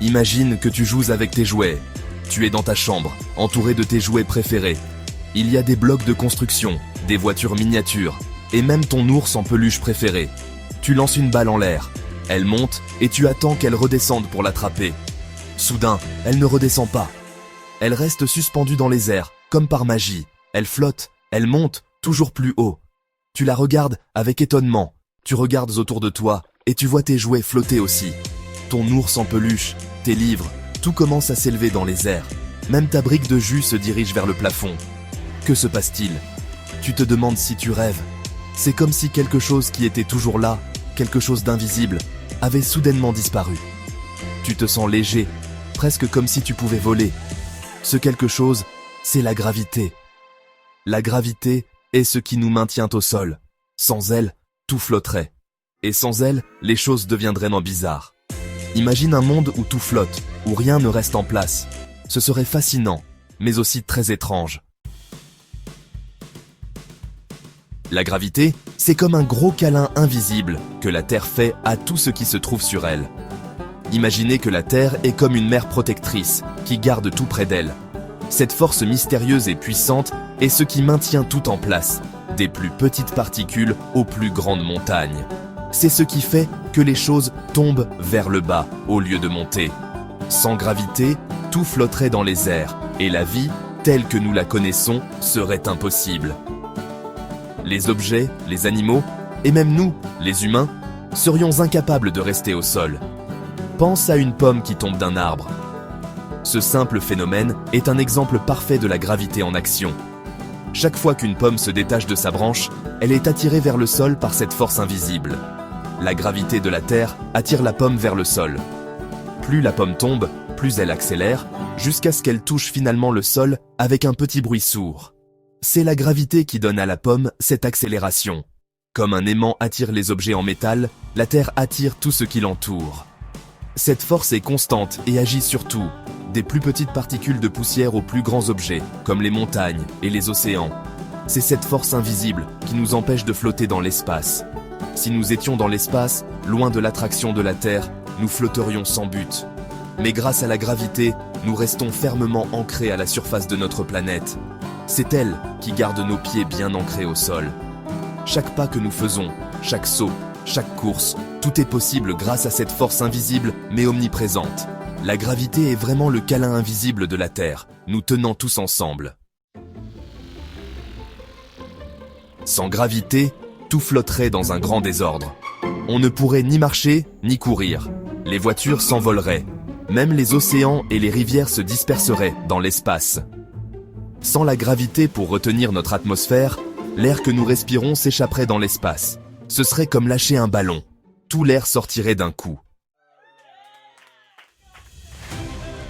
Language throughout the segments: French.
Imagine que tu joues avec tes jouets. Tu es dans ta chambre, entouré de tes jouets préférés. Il y a des blocs de construction, des voitures miniatures, et même ton ours en peluche préféré. Tu lances une balle en l'air. Elle monte et tu attends qu'elle redescende pour l'attraper. Soudain, elle ne redescend pas. Elle reste suspendue dans les airs, comme par magie. Elle flotte, elle monte, toujours plus haut. Tu la regardes avec étonnement. Tu regardes autour de toi et tu vois tes jouets flotter aussi. Ton ours en peluche, tes livres, tout commence à s'élever dans les airs. Même ta brique de jus se dirige vers le plafond. Que se passe-t-il? Tu te demandes si tu rêves. C'est comme si quelque chose qui était toujours là, quelque chose d'invisible, avait soudainement disparu. Tu te sens léger, presque comme si tu pouvais voler. Ce quelque chose, c'est la gravité. La gravité est ce qui nous maintient au sol. Sans elle, tout flotterait. Et sans elle, les choses deviendraient bizarres. Imagine un monde où tout flotte, où rien ne reste en place. Ce serait fascinant, mais aussi très étrange. La gravité, c'est comme un gros câlin invisible que la Terre fait à tout ce qui se trouve sur elle. Imaginez que la Terre est comme une mère protectrice qui garde tout près d'elle. Cette force mystérieuse et puissante est ce qui maintient tout en place, des plus petites particules aux plus grandes montagnes. C'est ce qui fait que les choses tombent vers le bas au lieu de monter. Sans gravité, tout flotterait dans les airs et la vie, telle que nous la connaissons, serait impossible. Les objets, les animaux, et même nous, les humains, serions incapables de rester au sol. Pense à une pomme qui tombe d'un arbre. Ce simple phénomène est un exemple parfait de la gravité en action. Chaque fois qu'une pomme se détache de sa branche, elle est attirée vers le sol par cette force invisible. La gravité de la Terre attire la pomme vers le sol. Plus la pomme tombe, plus elle accélère, jusqu'à ce qu'elle touche finalement le sol avec un petit bruit sourd. C'est la gravité qui donne à la pomme cette accélération. Comme un aimant attire les objets en métal, la Terre attire tout ce qui l'entoure. Cette force est constante et agit sur tout, des plus petites particules de poussière aux plus grands objets, comme les montagnes et les océans. C'est cette force invisible qui nous empêche de flotter dans l'espace. Si nous étions dans l'espace, loin de l'attraction de la Terre, nous flotterions sans but. Mais grâce à la gravité, nous restons fermement ancrés à la surface de notre planète. C'est elle qui garde nos pieds bien ancrés au sol. Chaque pas que nous faisons, chaque saut, chaque course, tout est possible grâce à cette force invisible mais omniprésente. La gravité est vraiment le câlin invisible de la Terre, nous tenant tous ensemble. Sans gravité, tout flotterait dans un grand désordre. On ne pourrait ni marcher, ni courir. Les voitures s'envoleraient. Même les océans et les rivières se disperseraient dans l'espace. Sans la gravité pour retenir notre atmosphère, l'air que nous respirons s'échapperait dans l'espace. Ce serait comme lâcher un ballon. Tout l'air sortirait d'un coup.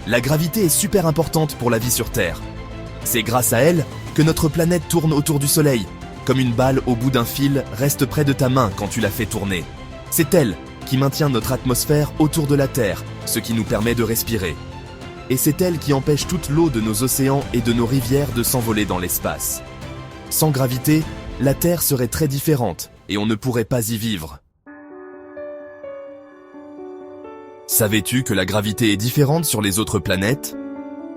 La gravité est super importante pour la vie sur Terre. C'est grâce à elle que notre planète tourne autour du Soleil, comme une balle au bout d'un fil reste près de ta main quand tu la fais tourner. C'est elle qui maintient notre atmosphère autour de la Terre, ce qui nous permet de respirer. Et c'est elle qui empêche toute l'eau de nos océans et de nos rivières de s'envoler dans l'espace. Sans gravité, la Terre serait très différente et on ne pourrait pas y vivre. Savais-tu que la gravité est différente sur les autres planètes?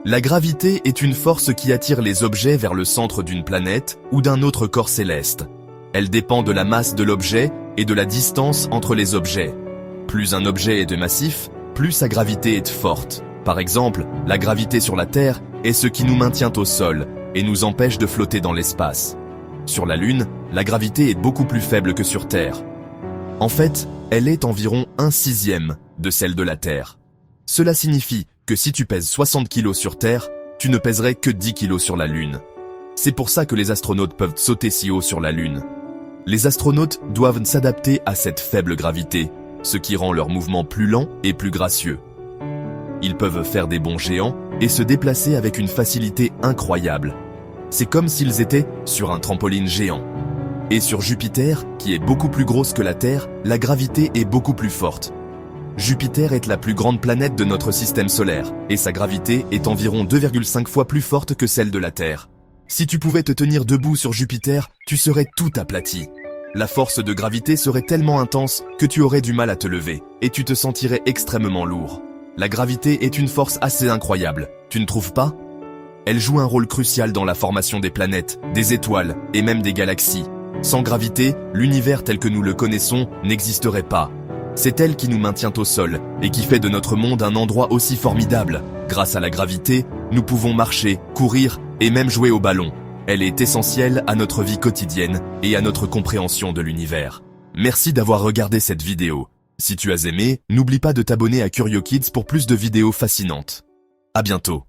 La gravité est une force qui attire les objets vers le centre d'une planète ou d'un autre corps céleste. Elle dépend de la masse de l'objet et de la distance entre les objets. Plus un objet est de massif, plus sa gravité est forte. Par exemple, la gravité sur la Terre est ce qui nous maintient au sol et nous empêche de flotter dans l'espace. Sur la Lune, la gravité est beaucoup plus faible que sur Terre. En fait, elle est environ 1/6 de celle de la Terre. Cela signifie que si tu pèses 60 kg sur Terre, tu ne pèserais que 10 kg sur la Lune. C'est pour ça que les astronautes peuvent sauter si haut sur la Lune. Les astronautes doivent s'adapter à cette faible gravité, ce qui rend leur mouvement plus lent et plus gracieux. Ils peuvent faire des bonds géants et se déplacer avec une facilité incroyable. C'est comme s'ils étaient sur un trampoline géant. Et sur Jupiter, qui est beaucoup plus grosse que la Terre, la gravité est beaucoup plus forte. Jupiter est la plus grande planète de notre système solaire, et sa gravité est environ 2,5 fois plus forte que celle de la Terre. Si tu pouvais te tenir debout sur Jupiter, tu serais tout aplati. La force de gravité serait tellement intense que tu aurais du mal à te lever, et tu te sentirais extrêmement lourd. La gravité est une force assez incroyable, tu ne trouves pas? Elle joue un rôle crucial dans la formation des planètes, des étoiles et même des galaxies. Sans gravité, l'univers tel que nous le connaissons n'existerait pas. C'est elle qui nous maintient au sol et qui fait de notre monde un endroit aussi formidable. Grâce à la gravité, nous pouvons marcher, courir et même jouer au ballon. Elle est essentielle à notre vie quotidienne et à notre compréhension de l'univers. Merci d'avoir regardé cette vidéo. Si tu as aimé, n'oublie pas de t'abonner à Curio Kids pour plus de vidéos fascinantes. À bientôt.